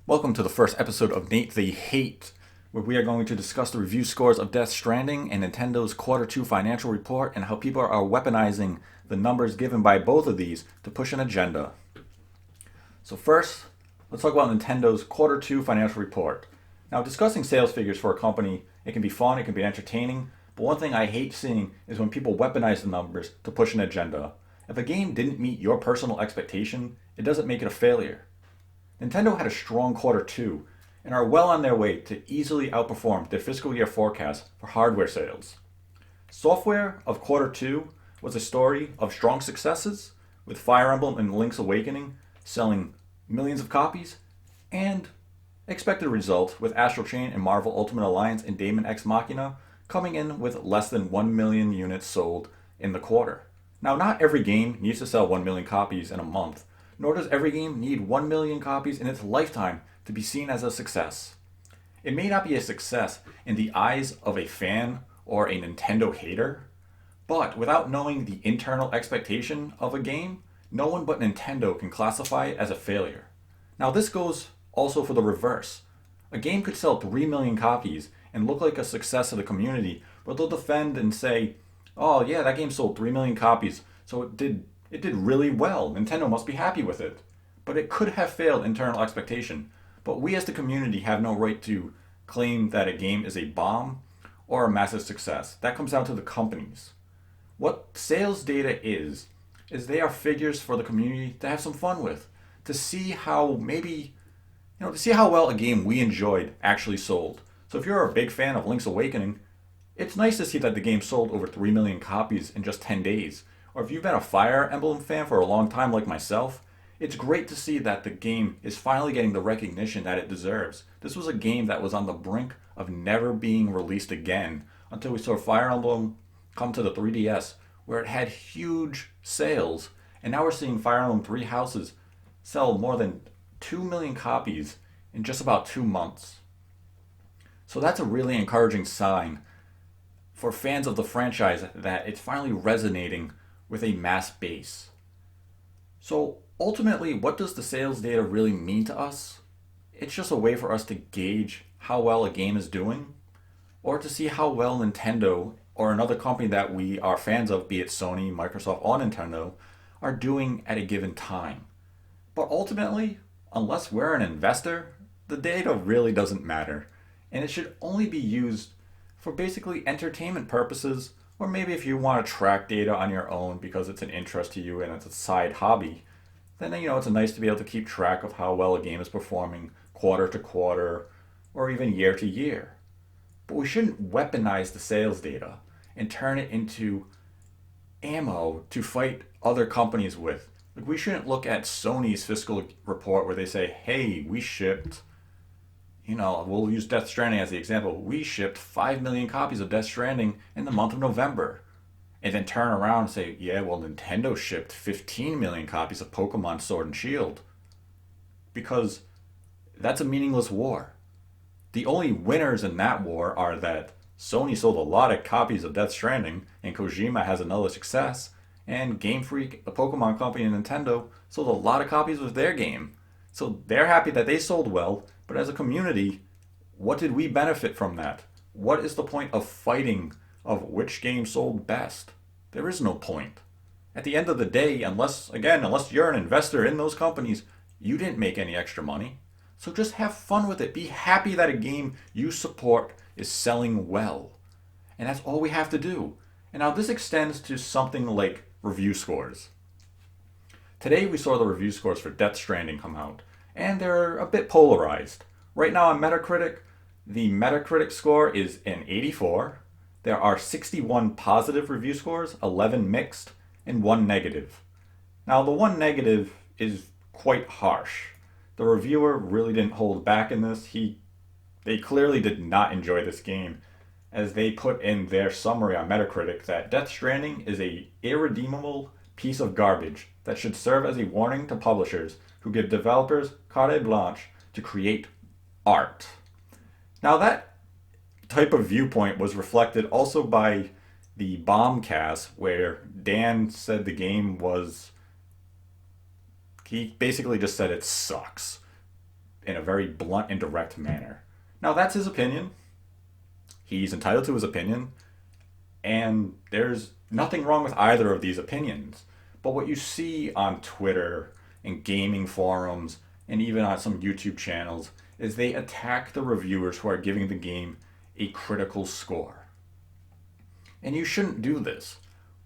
Welcome to the first episode of Nate the Hate, where we are going to discuss the review scores of Death Stranding and Nintendo's Quarter 2 financial report and how people are weaponizing the numbers given by both of these to push an agenda. So first, let's talk about Nintendo's Quarter 2 financial report. Now, discussing sales figures for a company, it can be fun, it can be entertaining, but one thing I hate seeing is when people weaponize the numbers to push an agenda. If a game didn't meet your personal expectation, it doesn't make it a failure. Nintendo had a strong Quarter 2 and are well on their way to easily outperform their fiscal year forecast for hardware sales. Software of Quarter 2 was a story of strong successes, with Fire Emblem and Link's Awakening selling millions of copies, and expected result with Astral Chain and Marvel Ultimate Alliance and Daemon X Machina coming in with less than 1 million units sold in the quarter. Now, not every game needs to sell 1 million copies in a month, nor does every game need 1 million copies in its lifetime to be seen as a success. It may not be a success in the eyes of a fan or a Nintendo hater, but without knowing the internal expectation of a game, no one but Nintendo can classify it as a failure. Now, this goes also for the reverse. A game could sell 3 million copies and look like a success to the community, but they'll defend and say, oh yeah, that game sold 3 million copies, so it did really well. Nintendo must be happy with it. But it could have failed internal expectation. But we as the community have no right to claim that a game is a bomb or a massive success. That comes down to the companies. What sales data is they are figures for the community to have some fun with, to see how to see how well a game we enjoyed actually sold. So if you're a big fan of Link's Awakening, it's nice to see that the game sold over 3 million copies in just 10 days. Or if you've been a Fire Emblem fan for a long time like myself, it's great to see that the game is finally getting the recognition that it deserves. This was a game that was on the brink of never being released again until we saw Fire Emblem come to the 3DS, where it had huge sales. And now we're seeing Fire Emblem Three Houses sell more than 2 million copies in just about 2 months. So that's a really encouraging sign for fans of the franchise that it's finally resonating with a mass base. So ultimately, what does the sales data really mean to us? It's just a way for us to gauge how well a game is doing, or to see how well Nintendo or another company that we are fans of, be it Sony, Microsoft, or Nintendo, are doing at a given time. But ultimately, unless we're an investor, the data really doesn't matter, and it should only be used for basically entertainment purposes, or maybe if you want to track data on your own because it's an interest to you and it's a side hobby, then it's nice to be able to keep track of how well a game is performing quarter to quarter or even year to year. But we shouldn't weaponize the sales data and turn it into ammo to fight other companies with. Like, we shouldn't look at Sony's fiscal report where they say, hey, we shipped, we'll use Death Stranding as the example. We shipped 5 million copies of Death Stranding in the month of November. And then turn around and say, yeah, well, Nintendo shipped 15 million copies of Pokemon Sword and Shield. Because that's a meaningless war. The only winners in that war are that Sony sold a lot of copies of Death Stranding, and Kojima has another success, and Game Freak, the Pokemon company, and Nintendo sold a lot of copies of their game. So they're happy that they sold well, but as a community, what did we benefit from that? What is the point of fighting of which game sold best? There is no point. At the end of the day, unless you're an investor in those companies, you didn't make any extra money. So just have fun with it. Be happy that a game you support is selling well. And that's all we have to do. And now this extends to something like review scores. Today we saw the review scores for Death Stranding come out, and they're a bit polarized. Right now on MetaCritic, the MetaCritic score is an 84. There are 61 positive review scores, 11 mixed, and 1 negative. Now, the 1 negative is quite harsh. The reviewer really didn't hold back in this. They clearly did not enjoy this game, as they put in their summary on Metacritic that Death Stranding is a irredeemable piece of garbage that should serve as a warning to publishers who give developers carte blanche to create art. Now, that type of viewpoint was reflected also by the Bombcast, where Dan said the game was. He basically just said it sucks. in a very blunt and direct manner. Now, that's his opinion. He's entitled to his opinion, and there's nothing wrong with either of these opinions. But what you see on Twitter and gaming forums and even on some YouTube channels is they attack the reviewers who are giving the game a critical score. And you shouldn't do this.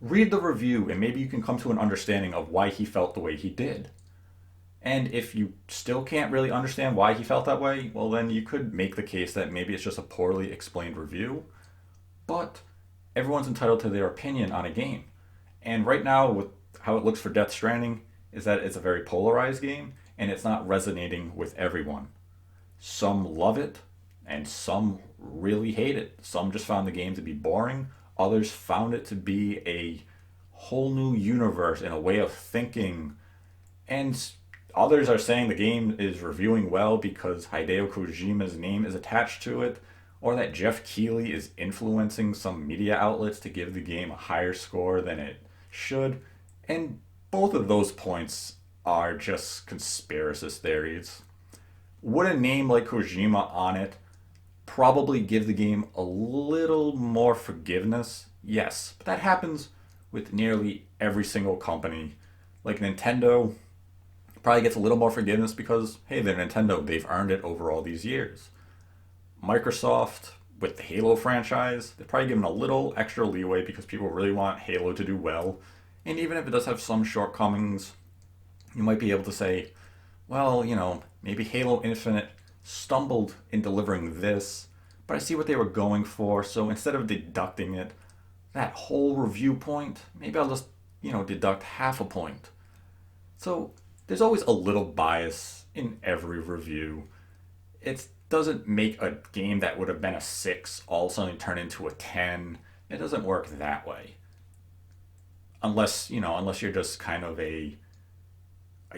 Read the review and maybe you can come to an understanding of why he felt the way he did. And if you still can't really understand why he felt that way, well, then you could make the case that maybe it's just a poorly explained review. But everyone's entitled to their opinion on a game. And right now, with how it looks for Death Stranding, is that it's a very polarized game and it's not resonating with everyone. Some love it and some really hate it. Some just found the game to be boring. Others found it to be a whole new universe and a way of thinking. And others are saying the game is reviewing well because Hideo Kojima's name is attached to it, or that Jeff Keighley is influencing some media outlets to give the game a higher score than it should. And both of those points are just conspiracist theories. Would a name like Kojima on it probably give the game a little more forgiveness? Yes, but that happens with nearly every single company. Like Nintendo probably gets a little more forgiveness because, hey, they're Nintendo. They've earned it over all these years. Microsoft, with the Halo franchise, they're probably given a little extra leeway because people really want Halo to do well. And even if it does have some shortcomings, you might be able to say, well, maybe Halo Infinite stumbled in delivering this, but I see what they were going for, so instead of deducting it, that whole review point, maybe I'll just, deduct half a point. So there's always a little bias in every review. It doesn't make a game that would have been a 6 all of a sudden turn into a 10. It doesn't work that way. Unless you're just kind of a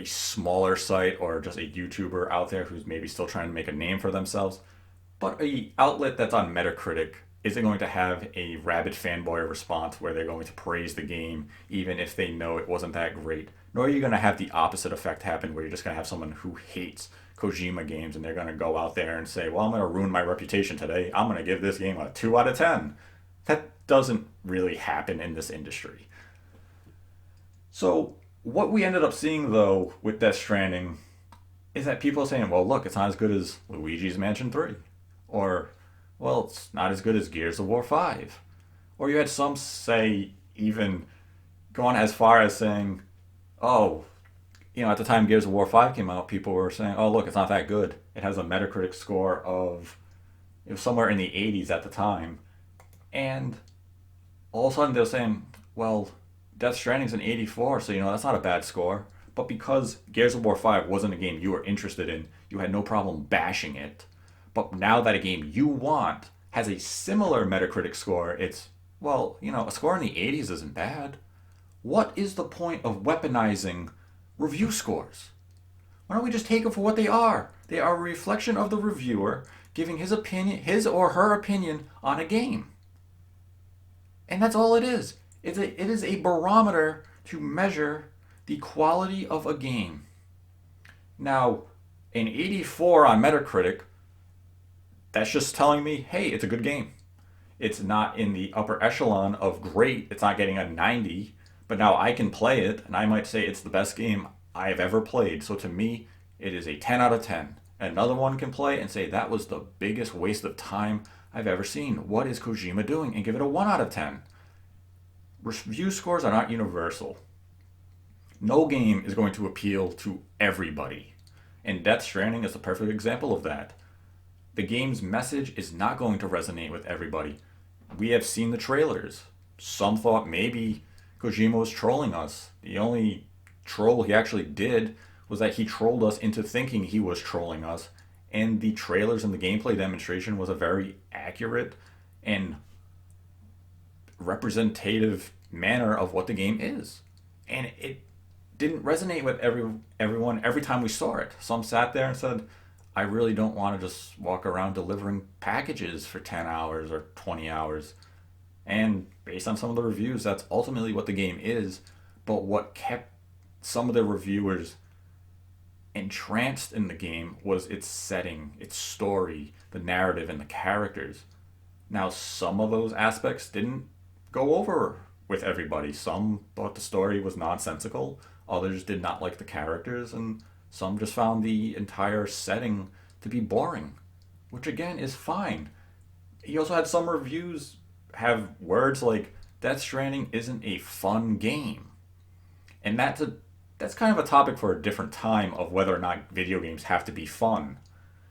smaller site or just a YouTuber out there who's maybe still trying to make a name for themselves. But a outlet that's on Metacritic isn't going to have a rabid fanboy response where they're going to praise the game even if they know it wasn't that great. Nor are you going to have the opposite effect happen where you're just going to have someone who hates Kojima games and they're going to go out there and say, well, I'm going to ruin my reputation today. I'm going to give this game a 2 out of 10. That doesn't really happen in this industry. So what we ended up seeing, though, with Death Stranding is that people are saying, well, look, it's not as good as Luigi's Mansion 3. Or, well, it's not as good as Gears of War 5. Or you had some say, even going as far as saying, oh, at the time Gears of War 5 came out, people were saying, oh, look, it's not that good. It has a Metacritic score of, it was somewhere in the 80s at the time. And all of a sudden they're saying, well, Death Stranding's an 84, so that's not a bad score. But because Gears of War 5 wasn't a game you were interested in, you had no problem bashing it. But now that a game you want has a similar Metacritic score, it's, well, a score in the 80s isn't bad. What is the point of weaponizing review scores? Why don't we just take them for what they are? They are a reflection of the reviewer giving his opinion, his or her opinion on a game. And that's all it is. It is a barometer to measure the quality of a game. Now, an 84 on Metacritic, that's just telling me, hey, it's a good game. It's not in the upper echelon of great. It's not getting a 90, but now I can play it, and I might say it's the best game I have ever played. So to me, it is a 10 out of 10. Another one can play and say that was the biggest waste of time I've ever seen. What is Kojima doing? And give it a 1 out of 10. Review scores are not universal. No game is going to appeal to everybody. And Death Stranding is a perfect example of that. The game's message is not going to resonate with everybody. We have seen the trailers. Some thought maybe Kojima was trolling us. The only troll he actually did was that he trolled us into thinking he was trolling us. And the trailers and the gameplay demonstration was a very accurate and representative manner of what the game is. And it didn't resonate with everyone every time we saw it. Some sat there and said, I really don't want to just walk around delivering packages for 10 hours or 20 hours. And based on some of the reviews, that's ultimately what the game is. But what kept some of the reviewers entranced in the game was its setting, its story, the narrative, and the characters. Now, some of those aspects didn't go over with everybody. Some thought the story was nonsensical, others did not like the characters, and some just found the entire setting to be boring, which again is fine. He also had some reviews have words like Death Stranding isn't a fun game. And that's kind of a topic for a different time of whether or not video games have to be fun.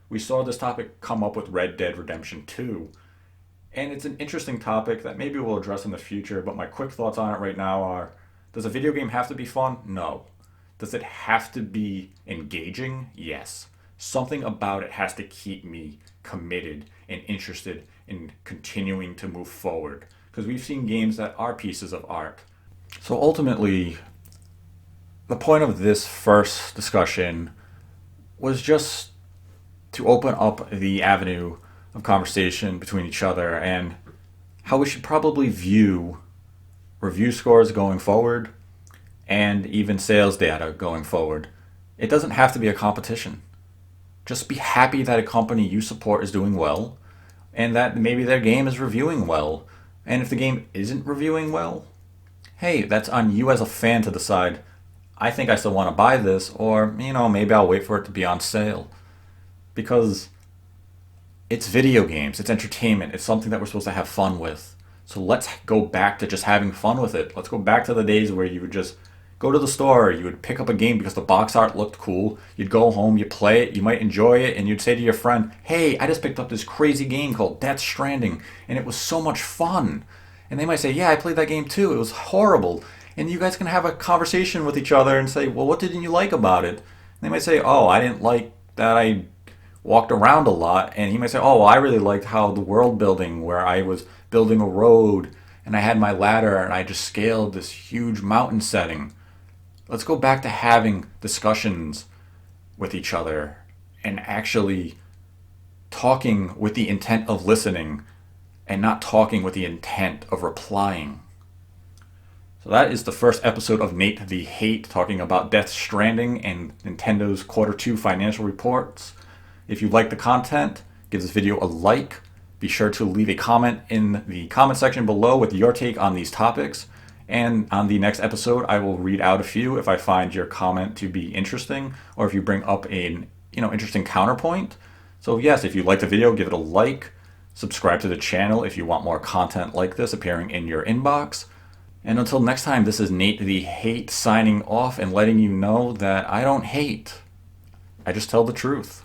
We saw this topic come up with Red Dead Redemption 2, and it's an interesting topic that maybe we'll address in the future, but my quick thoughts on it right now are, does a video game have to be fun? No. Does it have to be engaging? Yes. Something about it has to keep me committed and interested in continuing to move forward. Because we've seen games that are pieces of art. So ultimately, the point of this first discussion was just to open up the avenue of conversation between each other and how we should probably view review scores going forward and even sales data going forward. It doesn't have to be a competition. Just be happy that a company you support is doing well and that maybe their game is reviewing well. And if the game isn't reviewing well, hey, that's on you as a fan to decide, I think I still want to buy this, or, maybe I'll wait for it to be on sale. Because it's video games, it's entertainment, it's something that we're supposed to have fun with. So let's go back to just having fun with it. Let's go back to the days where you would just go to the store, you would pick up a game because the box art looked cool, you'd go home, you'd play it, you might enjoy it, and you'd say to your friend, hey, I just picked up this crazy game called Death Stranding, and it was so much fun. And they might say, yeah, I played that game too, it was horrible. And you guys can have a conversation with each other and say, well, what didn't you like about it? And they might say, oh, I didn't like that I walked around a lot. And he might say, oh, well, I really liked how the world building, where I was building a road and I had my ladder and I just scaled this huge mountain setting. Let's go back to having discussions with each other and actually talking with the intent of listening and not talking with the intent of replying. So that is the first episode of Nate the Hate, talking about Death Stranding and Nintendo's Q2 financial reports. If you like the content, give this video a like. Be sure to leave a comment in the comment section below with your take on these topics. And on the next episode, I will read out a few if I find your comment to be interesting, or if you bring up an interesting counterpoint. So yes, if you like the video, give it a like. Subscribe to the channel if you want more content like this appearing in your inbox. And until next time, this is Nate the Hate signing off and letting you know that I don't hate. I just tell the truth.